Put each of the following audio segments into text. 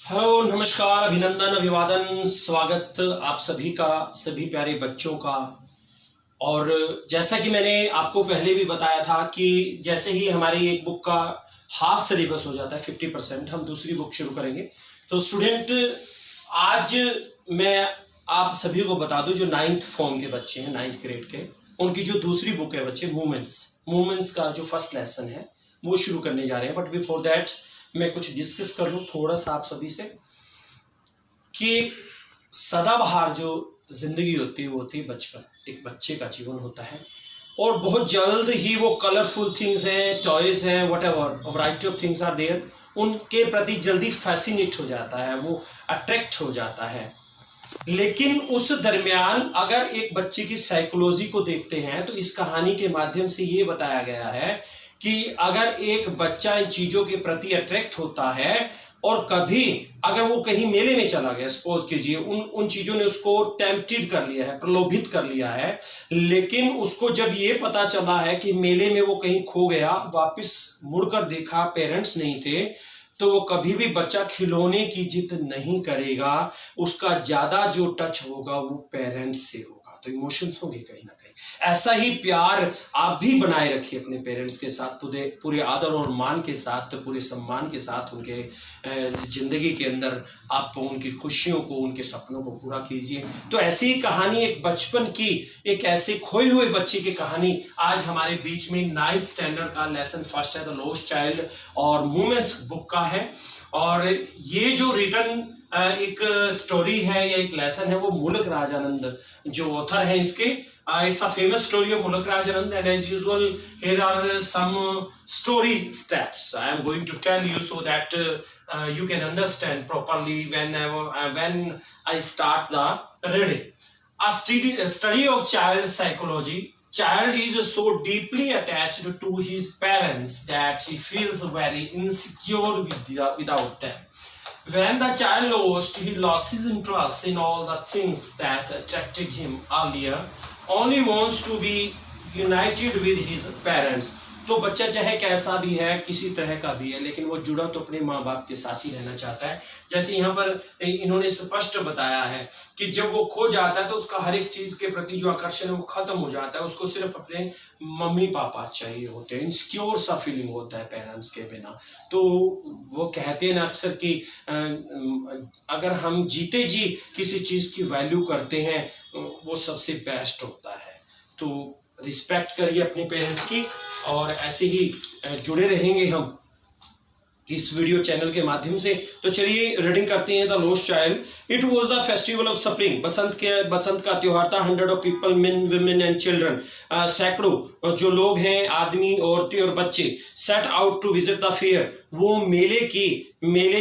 Hello, नमस्कार, अभिनंदन, अभिवादन, स्वागत आप सभी का, सभी प्यारे बच्चों का। और जैसा कि मैंने आपको पहले भी बताया था कि जैसे ही हमारी एक बुक का हाफ सिलेबस हो जाता है 50%, हम दूसरी बुक शुरू करेंगे। तो स्टूडेंट, आज मैं आप सभी को बता दूं, जो 9th फॉर्म के बच्चे हैं, 9th ग्रेड के, उनकी जो दूसरी बुक है बच्चे, मूवमेंट्स का जो फर्स्ट लेसन है वो शुरू करने जा रहे हैं। बट बिफोर दैट मैं कुछ डिस्कस कर लूँ थोड़ा सा आप सभी से कि सदाबहार जो जिंदगी होती है वो होती है बचपन, एक बच्चे का जीवन होता है। और बहुत जल्द ही वो कलरफुल थिंग्स हैं, टॉयज हैं, whatever variety of things are there, उनके प्रति जल्दी फैसिनेट हो जाता है, वो अट्रैक्ट हो जाता है। लेकिन उस दरमियान अगर एक बच्चे की साइकोलॉजी को देखते हैं तो इस कहानी के माध्यम से ये बताया गया है कि अगर एक बच्चा इन चीजों के प्रति अट्रैक्ट होता है और कभी अगर वो कहीं मेले में चला गया, सपोज कीजिए उन चीजों ने उसको टेम्प्टेड कर लिया है, प्रलोभित कर लिया है, लेकिन उसको जब ये पता चला है कि मेले में वो कहीं खो गया, वापस मुड़कर देखा पेरेंट्स नहीं थे, तो वो कभी भी बच्चा खिलौने की जिद नहीं करेगा। उसका ज्यादा जो टच होगा वो पेरेंट्स से होगा, तो इमोशंस होंगे कहीं ना कहीं। ऐसा ही प्यार आप भी बनाए रखिए अपने पेरेंट्स के साथ, पूरे आदर और मान के साथ, पूरे सम्मान के साथ उनके जिंदगी के अंदर आप उनकी खुशियों को, उनके सपनों को पूरा कीजिए। तो ऐसी कहानी एक बचपन की, एक ऐसे खोए हुए बच्चे की कहानी आज हमारे बीच में 9th स्टैंडर्ड का लेसन फर्स्ट है, द लॉस्ट चाइल्ड और मूवमेंट्स बुक का है। और ये जो रिटर्न एक स्टोरी है या एक लेसन है वो मुल्क राजानंद जो ऑथर है इसके, it's a famous story of Mulak Rajanand, and as usual here are some story steps I am going to tell you so that you can understand properly when I start the reading. A study of child psychology. Child is so deeply attached to his parents that he feels very insecure without them. When the child lost, he lost his interest in all the things that attracted him earlier. Only wants to be united with his parents. तो बच्चा चाहे कैसा भी है, किसी तरह का भी है, लेकिन वो जुड़ा तो अपने माँ बाप के साथ ही रहना चाहता है। जैसे यहाँ पर इन्होंने स्पष्ट बताया है कि जब वो खो जाता है तो उसका हर एक चीज के प्रति जो आकर्षण है वो खत्म हो जाता है, उसको सिर्फ अपने मम्मी पापा चाहिए होते हैं, इनसिक्योर सा फीलिंग होता है पेरेंट्स के बिना। तो वो कहते हैं ना अक्सर कि अगर हम जीते जी किसी चीज की वैल्यू करते हैं वो सबसे बेस्ट होता है। तो रिस्पेक्ट करिए अपने पेरेंट्स की, और ऐसे ही जुड़े रहेंगे हम इस वीडियो चैनल के माध्यम से। तो चलिए रीडिंग करते हैं the lost child. It was the festival of spring. बसंत का त्योहार था। 100 of people, men, women and children, सैकड़ों जो लोग हैं, आदमी, औरतें और बच्चे, set out to visit the fair, वो मेले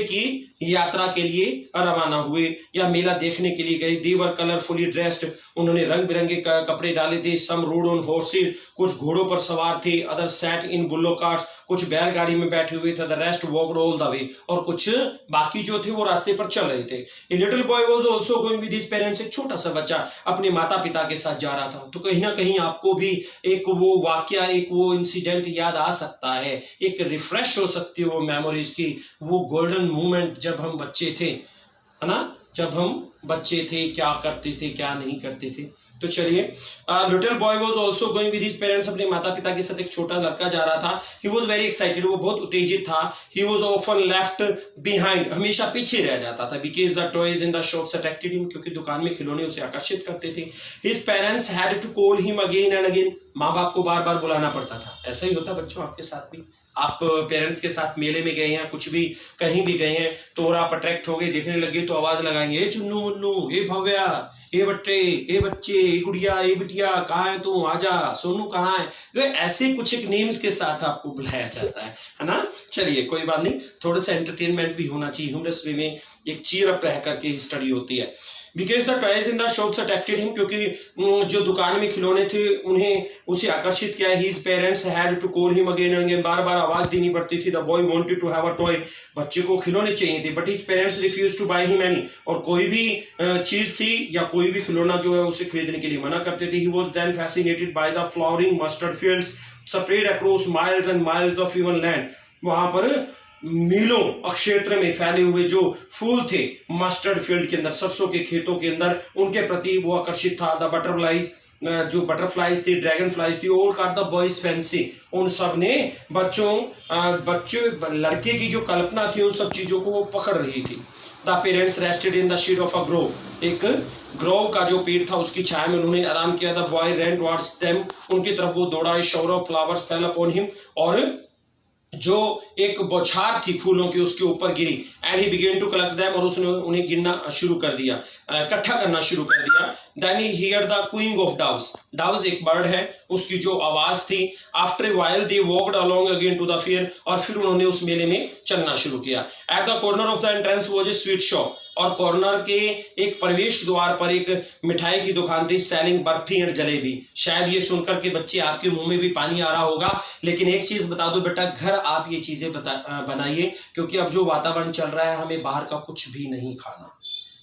की यात्रा के लिए रवाना हुए या मेला देखने के लिए गए। दे वर कलरफुली ड्रेस्ड, उन्होंने रंग बिरंगे कपड़े डाले थे। सम रोड ऑन हॉर्सेस, कुछ घोड़ों पर सवार थे। Other sat in Bullo carts, कुछ बैलगाड़ी में बैठे हुए थे। The rest walked all the way, और कुछ बाकी जो थे वो रास्ते पर चल रहे थे। A little boy was also going with his parents, एक छोटा सा बच्चा अपने माता पिता के साथ जा रहा था। तो कहीं ना कहीं आपको भी एक वो वाकया, एक वो इंसिडेंट याद आ सकता है, एक रिफ्रेश हो सकती है वो मेमोरीज की, वो गोल्डन मोमेंट जब हम बच्चे थे, है ना, जब हम बच्चे थे, क्या करते थे क्या नहीं करते थे। तो चलिए, little boy was also going with his parents, अपने माता पिता के साथ एक छोटा लड़का जा रहा था। ही वाज वेरी एक्साइटेड, वो बहुत उत्तेजित था। He was often left behind, हमेशा पीछे रह जाता था। Because the toys in the shops attracted him, क्योंकि दुकान में खिलौने उसे आकर्षित करते थे। His parents had to call him again and again, माँ बाप को बार बार बुलाना पड़ता था। ऐसा ही होता बच्चों आपके साथ भी, आप पेरेंट्स के साथ मेले में गए हैं, कुछ भी कहीं भी गए हैं, तो और आप अट्रैक्ट हो गए, देखने लगे तो आवाज लगाएंगे, ए चुन्नू मुन्नू, ए भव्या, ए बट्टे, ए बच्चे, ए गुड़िया, ए बिटिया, कहाँ है तू, आजा, सोनू कहाँ है। तो ऐसे कुछ एक नेम्स के साथ आपको बुलाया जाता है ना। चलिए कोई बात नहीं, थोड़ा सा एंटरटेनमेंट भी होना चाहिए, ह्यूमरस वे में एक चीयर अप रह करके स्टडी होती है। Because the toys in the shops attracted him, क्योंकि जो दुकान में खिलौने थे उन्हें उसे आकर्षित किया। His parents had to call him again and again, बार बार आवाज देनी पड़ती थी। The boy wanted to have a toy, बच्चे को खिलौने चाहिए थे। But his parents refuse to buy him any, और कोई भी चीज थी या कोई भी खिलौना जो है उसे खरीदने के लिए मना करते थे। He was then fascinated by the flowering mustard fields spread across miles and miles of human land, वहां पर मीलों क्षेत्र में फैले हुए जो फूल थे मस्टर्ड फील्ड के अंदर, सरसों के खेतों के अंदर, उनके प्रति वो आकर्षित था। द बटरफ्लाइज, जो बटरफ्लाइज थी, ड्रैगन फ्लाइज थी, all caught the boys fancy, उन सब ने बच्चों लड़के की जो कल्पना थी उन सब चीजों को वो पकड़ रही थी। The parents rested in the shade of a grove, एक ग्रोव का जो पेड़ था उसकी छाया में उन्होंने आराम किया। The boy ran towards them, उनकी तरफ वो दौड़ा। Shower of flowers fell upon him, और जो एक बौछार थी फूलों की उसके ऊपर गिरी। And he began to collect them, और उसने उन्हें गिनना शुरू कर दिया, इकट्ठा करना शुरू कर दिया। Then he hear the cooing of doves, doves एक बर्ड है, उसकी जो आवाज थी। After a while they walked along again to the fair, और फिर उन्होंने उस मेले में चलना शुरू किया। At the corner of the entrance was a sweet shop, और कॉर्नर के एक प्रवेश द्वार पर एक मिठाई की दुकान थी, सेलिंग बर्फी एंड जलेबी। शायद ये सुनकर के बच्चे आपके मुंह में भी पानी आ रहा होगा, लेकिन एक चीज बता दो बेटा, घर आप ये चीजें बनाइए, क्योंकि अब जो वातावरण चल रहा है हमें बाहर का कुछ भी नहीं खाना।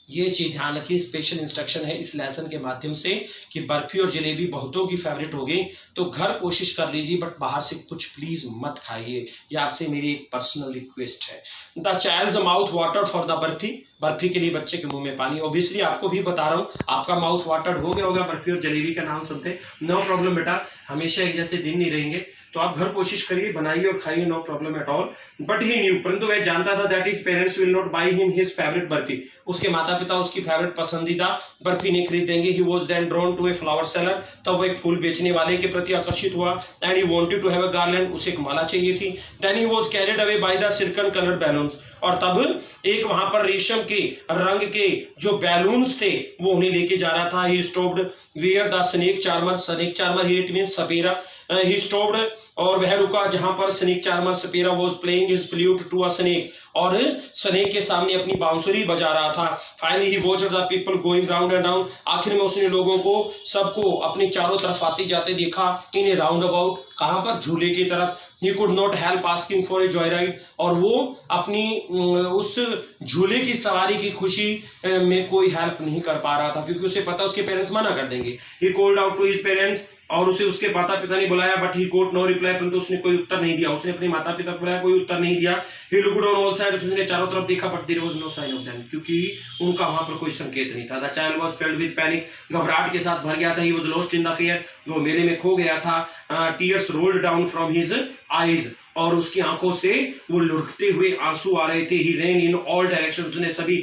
ये चीज ध्यान रखिए, स्पेशल इंस्ट्रक्शन है इस लेसन के माध्यम से कि बर्फी और जलेबी बहुतों की फेवरेट हो गई, तो घर कोशिश कर लीजिए, बट बाहर से कुछ प्लीज मत खाइए। ये आपसे मेरी एक पर्सनल रिक्वेस्ट है। The child's mouth water for the barfi, barfi के लिए बच्चे के मुंह में पानी। ऑब्वियसली आपको भी बता रहा हूँ, आपका माउथ वाटर्ड हो गया होगा बर्फी और जलेबी का नाम सुनते। नो प्रॉब्लम बेटा, हमेशा एक जैसे दिन नहीं रहेंगे, तो आप घर कोशिश करिए, बनाइए और खाइए, no problem at all. But he knew, परंतु वह जानता था that his parents will not buy him his favourite barfi, उसके माता पिता उसकी फेवरेट पसंदीदा बर्फी नहीं खरीद देंगे। He was then drawn to a flower seller, तब वो एक फूल बेचने वाले के प्रति आकर्षित हुआ। And he wanted to have a garland, उसे एक माला चाहिए थी। Then he was carried away by the silken coloured balloons, और तब एक वहां पर रेशम के रंग के जो बैलून्स थे वो उन्हें लेके जा रहा था। He stopped where the snake charmer, snake charmer here it means सपेरा। ही स्टॉप्ड, और वह रुका जहां पर स्नेक चार्मर सपेरा was playing his flute to a snake, और स्नेक के सामने अपनी बांसुरी बजा रहा था। Finally he watched the people going round and round, आखिर में उसने लोगों को सबको अपने चारों तरफ आते जाते देखा। इन ए राउंड अबाउट, कहां पर, झूले की तरफ। He could not help asking for a joy ride, और वो अपनी उस झूले की सवारी की खुशी में कोई हेल्प नहीं कर पा रहा था, क्योंकि उसे पता उसके पेरेंट्स मना कर देंगे। He called out to his parents, और उसे उसके माता पिता ने बुलाया, but he got no reply, परंतु उसने कोई उत्तर नहीं दिया। उसने अपने माता पिता को बुलाया, कोई उत्तर नहीं दिया। He looked on all side, उसने चारों तरफ देखा, but there was no sign of them, क्योंकि उनका वहां पर कोई संकेत नहीं था। The child was filled with panic, घबराहट के साथ भर गया था। He was lost in the fear, वो मेले में खो गया था। Tears rolled down from his eyes, और उसकी आंखों से वो लुढ़कते हुए आंसू आ रहे थे। ही रैन इन ऑल डायरेक्शन, उसने सभी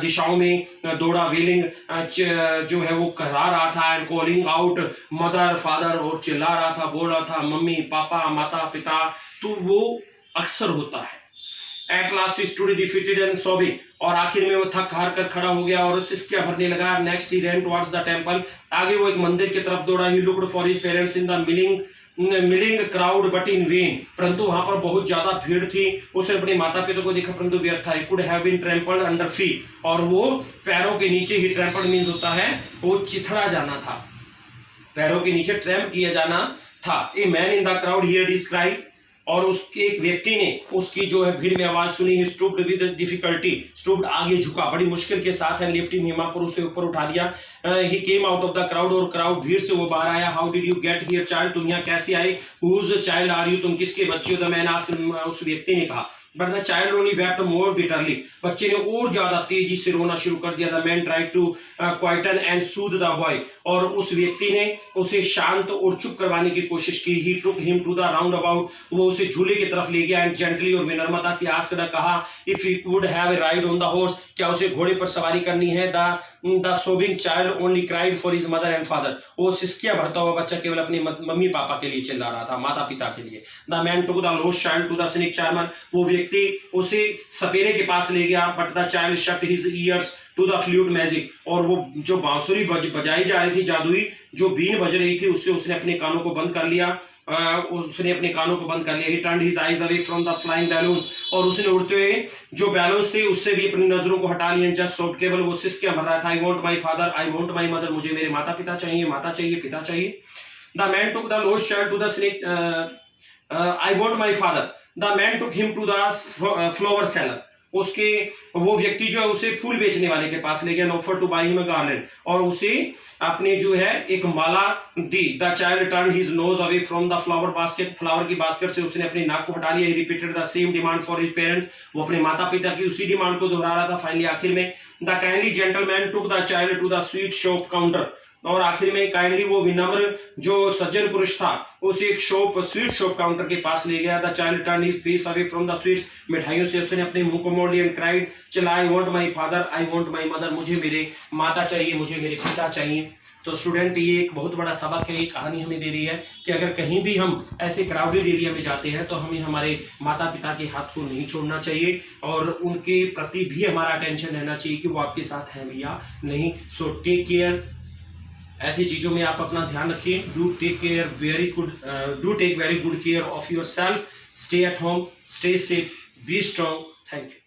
दिशाओं में दौड़ा। वेलिंग जो है वो कहरा रहा था, and calling out mother father, और चिल्ला रहा था, बोल रहा था मम्मी पापा माता पिता। तो वो अक्सर होता है। At last stood defeated and sobbing, और आखिर में वो थक हार कर खड़ा हो गया और सिसकियां भरने लगा। Next he ran towards the temple, आगे वो एक मंदिर की तरफ दौड़ा। He looked for his parents in the milling crowd but in vain, परंतु वहां पर बहुत ज्यादा भीड़ थी। उसने अपने माता पिता को देखा, परंतु व्यर्थ था। He could have been trampled under feet, और वो पैरों के नीचे ही, ट्रैम्पल्ड मींस होता है वो चिथड़ा जाना था, पैरों के नीचे ट्रैम्प किया जाना था। A man in the crowd heard his cry, और उसके एक व्यक्ति ने उसकी जो है भीड़ में आवाज सुनी। ही स्टूप्ड विद डिफिकल्टी, स्टूप्ड आगे झुका बड़ी मुश्किल के साथ, एंड लिफ्ट हिम अप, उसे ऊपर उठा लिया। He came out of the crowd, और क्राउड भीड़ से वो बाहर आया। How did you get here child, तुम यहाँ कैसे आए। हुज चाइल्ड आर यू, तुम किसके बच्चे हो। द मैन आस्क्ड, उस व्यक्ति ने कहा। But the child only wept more bitterly, बच्चे ने और ज्यादा तेजी से रोना शुरू कर दिया। The man tried to quieten and soothe the boy, और उस व्यक्ति ने उसे शांत और चुप करवाने की कोशिश की। He took him to the roundabout, वो उसे झूले की तरफ ले गया। एंड जेंटली, और विनम्रता से आस्क्ड, कहा if he would have a ride on the horse, क्या उसे घोड़े पर सवारी करनी है। The सोबिंग child only cried for his mother and father, वो सिसकियां भरता हुआ बच्चा केवल अपने मम्मी पापा के लिए चिल्ला रहा था, माता पिता के लिए। The man took the lost child to the snake charmer, वो व्यक्ति उसे सपेरे के पास ले गया। But the child shut his ears to the flute magic, और वो जो बांसुरी बजाई जा रही थी, जादुई जो बीन बज रही थी, उससे उसने अपने कानों को बंद कर लिया। उसने अपने कानों को बंद कर लिया। ही turned his eyes away from the flying balloon, और उसने उड़ते हुए जो बैलून्स थे उससे भी अपनी नजरों को हटा लिया। जस्ट सॉफ्ट, केवल वो सिसकियां भर रहा था। I want my father, I want my mother, मुझे मेरे माता पिता चाहिए, माता चाहिए, पिता चाहिए। The man took the lost child to the snake, I want my father. The man took him to the flower seller, उसके वो व्यक्ति जो है उसे फूल बेचने वाले के पास ले गया, offer to buy him a garland, और उसे अपने जो है एक माला दी। The child turn his nose away from the flower basket, flower की बास्केट से उसने अपनी नाक को हटा लिया। He repeated the same demand for his parents, वो अपने माता पिता की उसी डिमांड को दोहरा रहा था। फाइनली आखिर में the kindly gentleman took the child to the sweet shop counter, और आखिर में काइंडली वो विनम्र जो सज्जन पुरुष था उसे एक स्वीट शॉप काउंटर के पास ले गया। The child turn his face away from the sweets, मिठाइयों से उसने अपने मुंह को मोड़ लिया। एंड क्राइड, चिल्ला, आई want my father, I want my mother, मुझे मेरे माता चाहिए, मुझे मेरे पिता चाहिए। तो स्टूडेंट, ये एक बहुत बड़ा सबक है, ये कहानी हमें दे रही है कि अगर कहीं भी हम ऐसे क्राउडेड एरिया में जाते हैं तो हमें हमारे माता पिता के हाथ को नहीं छोड़ना चाहिए, और उनके प्रति भी हमारा अटेंशन रहना चाहिए कि वो आपके साथ हैं भी या नहीं। सो टेक केयर, ऐसी चीजों में आप अपना ध्यान रखिए। Do take very good care of yourself, stay at home, stay safe, be strong. Thank you.